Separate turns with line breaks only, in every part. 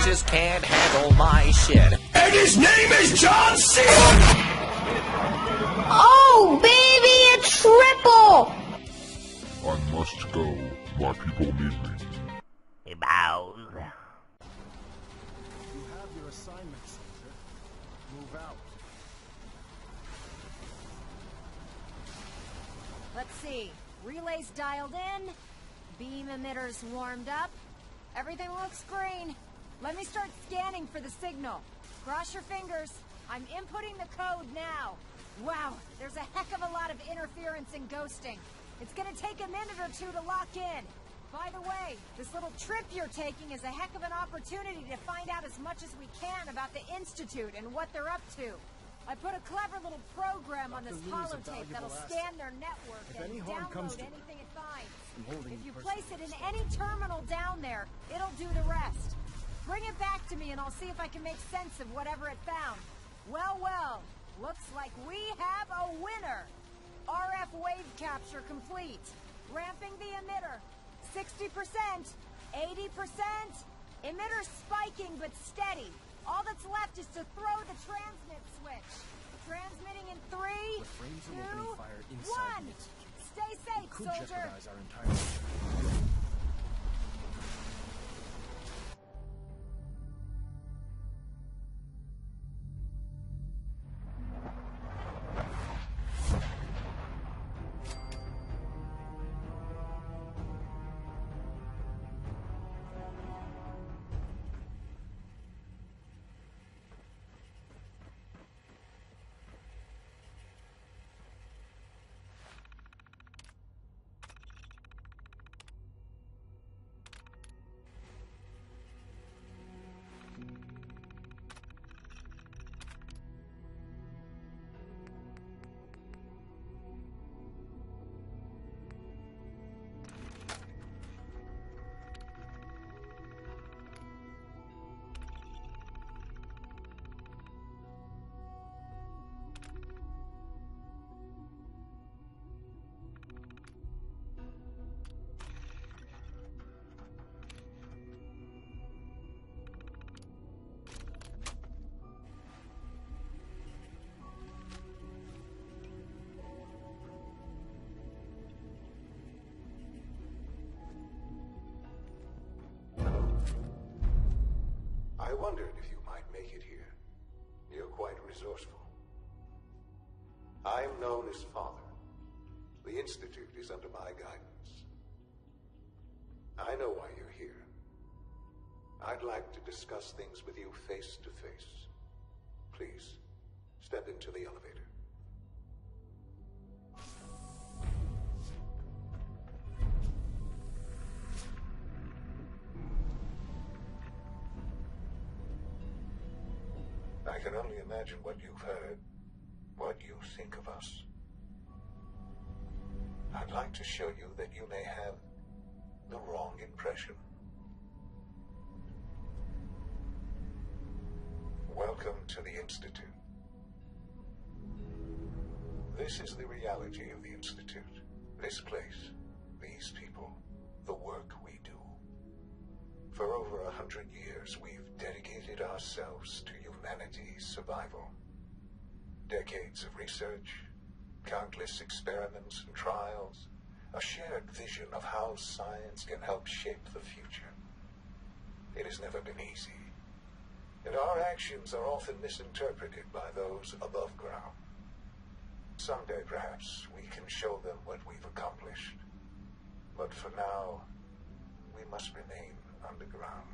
just can't handle my shit.
And his name is John C.
Oh, baby, a triple!
I must go. My people need me.
Bow.
You have your assignment, soldier. Move out.
Let's see. Relays dialed in. Beam emitters warmed up. Everything looks green. Let me start scanning for the signal. Cross your fingers. I'm inputting the code now. Wow, there's a heck of a lot of interference and ghosting. It's gonna take a minute or two to lock in. By the way, this little trip you're taking is a heck of an opportunity to find out as much as we can about the Institute and what they're up to. I put a clever little program on this holotape that'll scan their network and download anything it finds. If you place it in any terminal down there, it'll do the rest. Bring it back to me and I'll see if I can make sense of whatever it found. Well, well, looks like we have a winner. RF wave capture complete. Ramping the emitter. 60%, 80%. Emitter spiking but steady. All that's left is to throw the transmit switch. Transmitting in 3, 2, 1. Stay safe,
Could
soldier.
jeopardize our entire mission.
I wondered if you might make it here. You're quite resourceful. I'm known as Father. The Institute is under my guidance. I know why you're here. I'd like to discuss things with you face to face. Please, step into the elevator. I can only imagine what you've heard, what you think of us. I'd like to show you that you may have the wrong impression. Welcome to the Institute. This is the reality of the Institute. This place, these people, the work we do. For over 100 years, we've dedicated ourselves to humanity's survival. Decades of research, countless experiments and trials, a shared vision of how science can help shape the future. It has never been easy, and our actions are often misinterpreted by those above ground. Someday, perhaps, we can show them what we've accomplished. But for now, we must remain underground.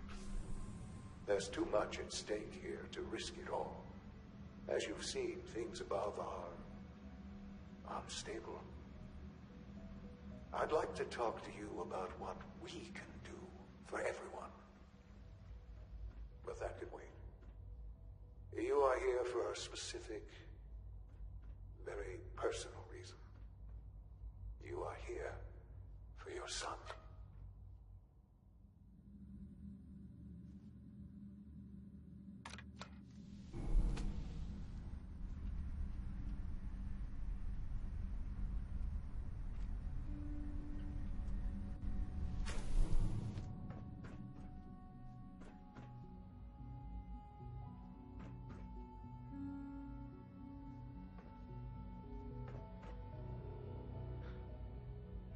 There's too much at stake here to risk it all. As you've seen, things above are unstable. I'd like to talk to you about what we can do for everyone. But that can wait. You are here for a specific, very personal reason. You are here for your son.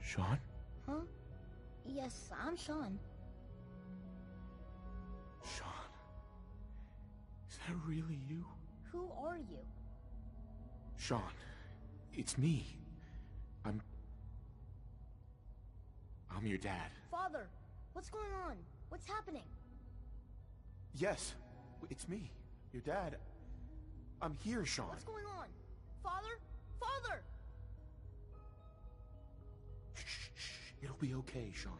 Shaun?
Huh? Yes, I'm Shaun.
Shaun? Is that really you?
Who are you?
Shaun, it's me. I'm your dad.
Father, what's going on? What's happening?
Yes, it's me, your dad. I'm here, Shaun.
What's going on? Father? Father!
Shh. It'll be okay, Shaun.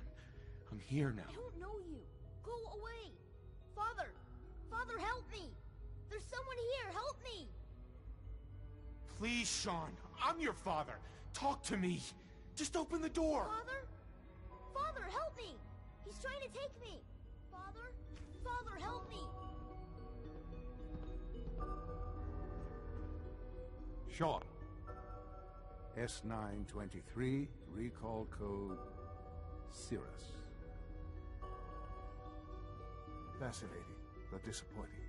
I'm here now.
I don't know you. Go away. Father! Father, help me! There's someone here. Help me!
Please, Shaun. I'm your father. Talk to me. Just open the door.
Father? Father, help me! He's trying to take me! Father? Father, help me!
Shaun. S923, recall code Cirrus. Fascinating, but disappointing.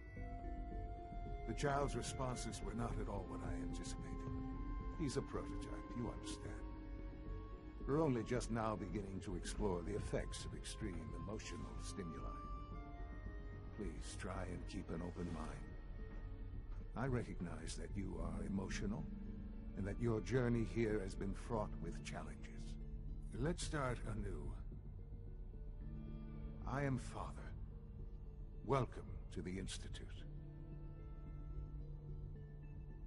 The child's responses were not at all what I anticipated. He's a prototype, you understand. We're only just now beginning to explore the effects of extreme emotional stimuli. Please try and keep an open mind. I recognize that you are emotional, and that your journey here has been fraught with challenges. Let's start anew. I am Father. Welcome to the Institute.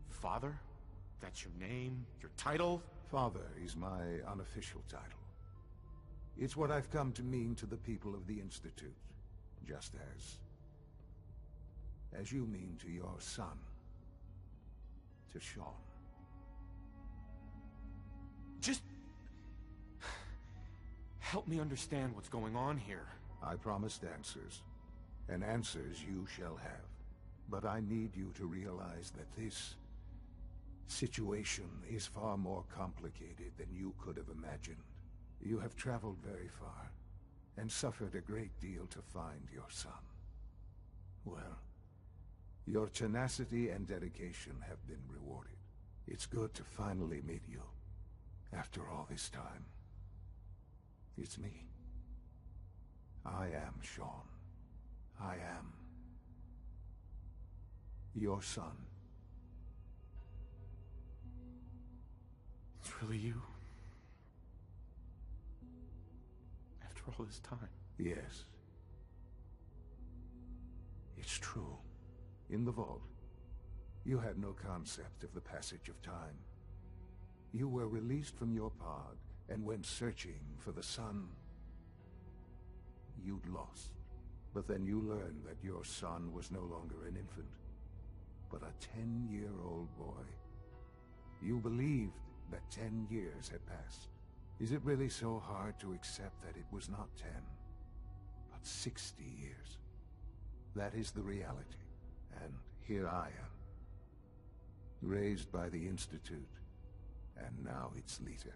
Father? That's your name? Your title?
Father is my unofficial title. It's what I've come to mean to the people of the Institute, just as you mean to your son, to Shaun.
Just help me understand what's going on here.
I promised answers, and answers you shall have. But I need you to realize that this situation is far more complicated than you could have imagined. You have traveled very far, and suffered a great deal to find your son. Well, your tenacity and dedication have been rewarded. It's good to finally meet you, after all this time. It's me. I am Shaun. I am your son.
It's really you. After all this time.
Yes. It's true. In the vault, you had no concept of the passage of time. You were released from your pod and went searching for the sun you'd lost. But then you learned that your son was no longer an infant, but a 10-year-old boy. You believed that 10 years had passed. Is it really so hard to accept that it was not 10, but 60 years? That is the reality. And here I am, raised by the Institute, and now its leader.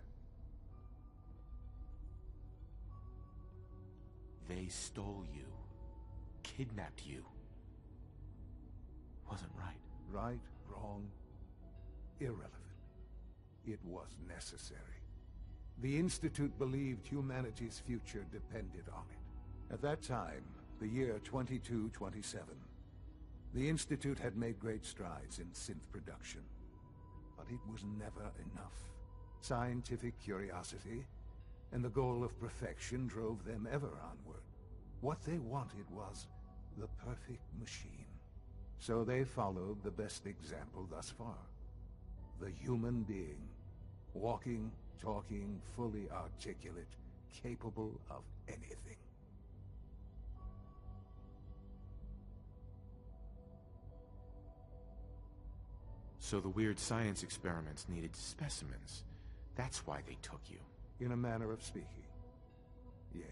They stole you. Kidnapped you. Wasn't right.
Right, wrong, irrelevant. It was necessary. The Institute believed humanity's future depended on it. At that time, the year 2227, the Institute had made great strides in synth production. But it was never enough. Scientific curiosity and the goal of perfection drove them ever onward. What they wanted was the perfect machine. So they followed the best example thus far. The human being. Walking, talking, fully articulate, capable of anything.
So the weird science experiments needed specimens. That's why they took you.
In a manner of speaking. Yes.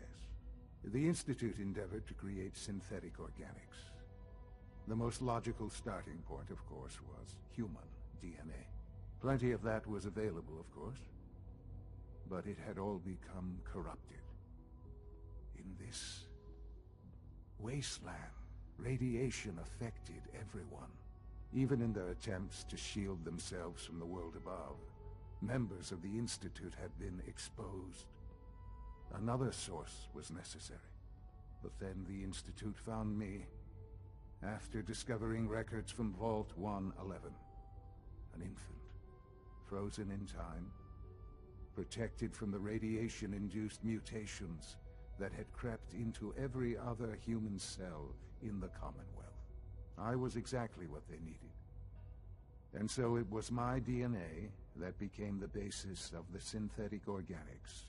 The Institute endeavored to create synthetic organics. The most logical starting point, of course, was human DNA. Plenty of that was available, of course. But it had all become corrupted. In this wasteland, radiation affected everyone. Even in their attempts to shield themselves from the world above, members of the Institute had been exposed Another source was necessary. But then the Institute found me after discovering records from Vault 111. An infant, frozen in time, protected from the radiation-induced mutations that had crept into every other human cell in the Commonwealth. I was exactly what they needed. And so it was my DNA that became the basis of the synthetic organics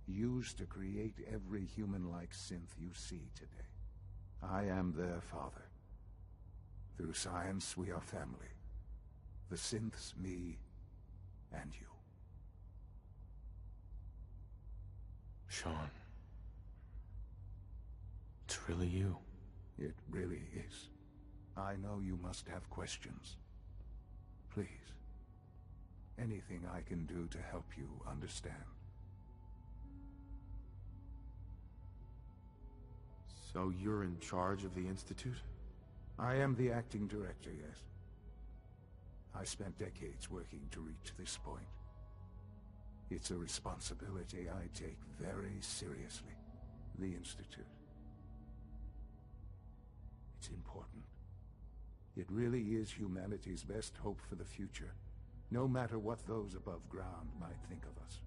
used to create every human-like synth you see today. I am their father. Through science, we are family. The synths, me, and you.
Shaun. It's really you.
It really is. I know you must have questions. Please. Anything I can do to help you understand.
So you're in charge of the Institute?
I am the acting director, yes. I spent decades working to reach this point. It's a responsibility I take very seriously. The Institute. It's important. It really is humanity's best hope for the future, no matter what those above ground might think of us.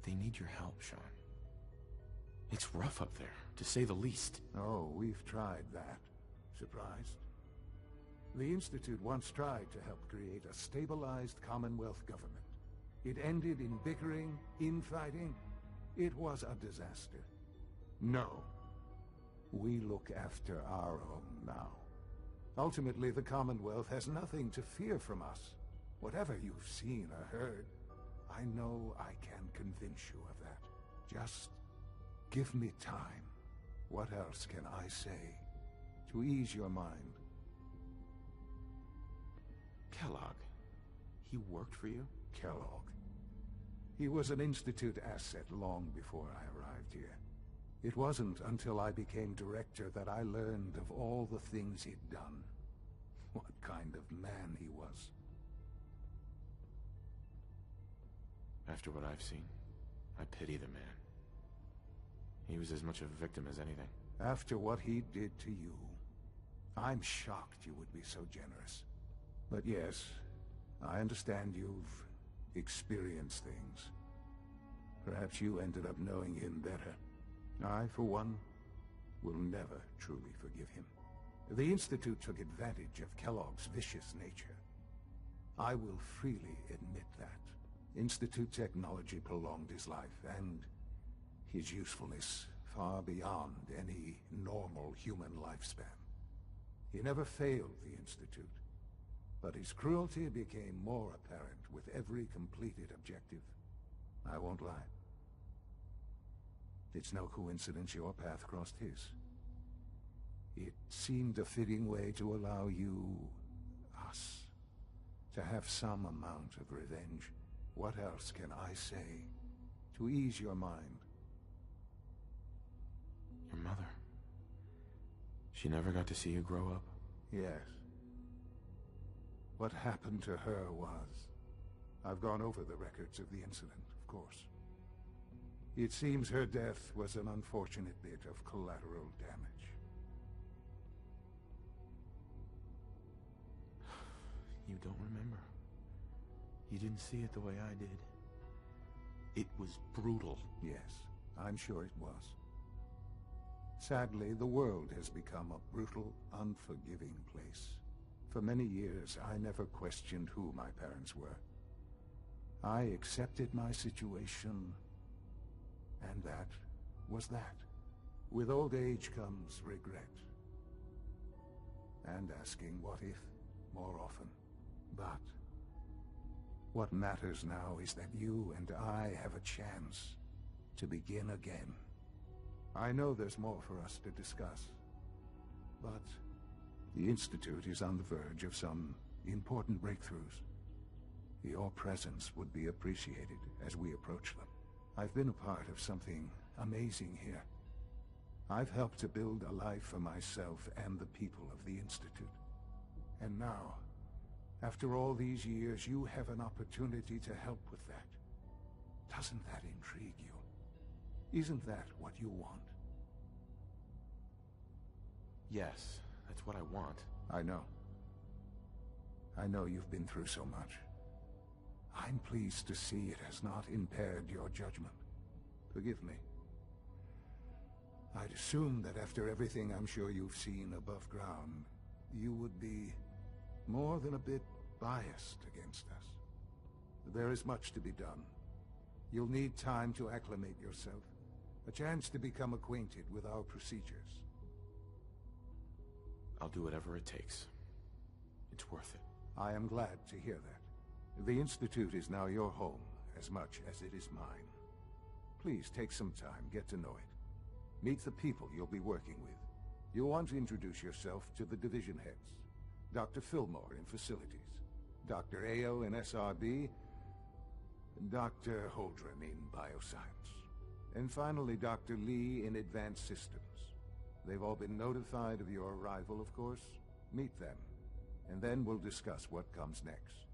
They need your help, Shaun. It's rough up there, to say the least.
Oh, we've tried that. Surprised? The Institute once tried to help create a stabilized Commonwealth government. It ended in bickering, infighting. It was a disaster. No. We look after our own now. Ultimately, the Commonwealth has nothing to fear from us. Whatever you've seen or heard, I know I can convince you of that. Just give me time. What else can I say to ease your mind?
Kellogg. He worked for you?
Kellogg. He was an Institute asset long before I arrived here. It wasn't until I became director that I learned of all the things he'd done. What kind of man he was.
After what I've seen, I pity the man. He was as much a victim as anything.
After what he did to you, I'm shocked you would be so generous. But yes, I understand you've experienced things. Perhaps you ended up knowing him better. I, for one, will never truly forgive him. The Institute took advantage of Kellogg's vicious nature. I will freely admit that. Institute technology prolonged his life, and his usefulness far beyond any normal human lifespan. He never failed the Institute, but his cruelty became more apparent with every completed objective. I won't lie. It's no coincidence your path crossed his. It seemed a fitting way to allow you, us, to have some amount of revenge. What else can I say to ease your mind?
Your mother. She never got to see you grow up?
Yes. What happened to her was... I've gone over the records of the incident, of course. It seems her death was an unfortunate bit of collateral damage.
You don't remember. You didn't see it the way I did. It was brutal.
Yes, I'm sure it was. Sadly, the world has become a brutal, unforgiving place. For many years, I never questioned who my parents were. I accepted my situation, and that was that. With old age comes regret. And asking what if more often. But what matters now is that you and I have a chance to begin again. I know there's more for us to discuss, but the Institute is on the verge of some important breakthroughs. Your presence would be appreciated as we approach them. I've been a part of something amazing here. I've helped to build a life for myself and the people of the Institute. And now, After all these years, you have an opportunity to help with that. Doesn't that intrigue you? Isn't that what you want?
Yes, that's what I want.
I know. I know you've been through so much. I'm pleased to see it has not impaired your judgment. Forgive me. I'd assumed that after everything I'm sure you've seen above ground, you would be more than a bit biased against us. There is much to be done. You'll need time to acclimate yourself, a chance to become acquainted with our procedures.
I'll do whatever it takes. It's worth it.
I am glad to hear that. The Institute is now your home, as much as it is mine. Please take some time, get to know it. Meet the people you'll be working with. You'll want to introduce yourself to the division heads. Dr. Fillmore in Facilities, Dr. Ayo in SRB, and Dr. Holdren in Bioscience. And finally, Dr. Lee in Advanced Systems. They've all been notified of your arrival, of course. Meet them, and then we'll discuss what comes next.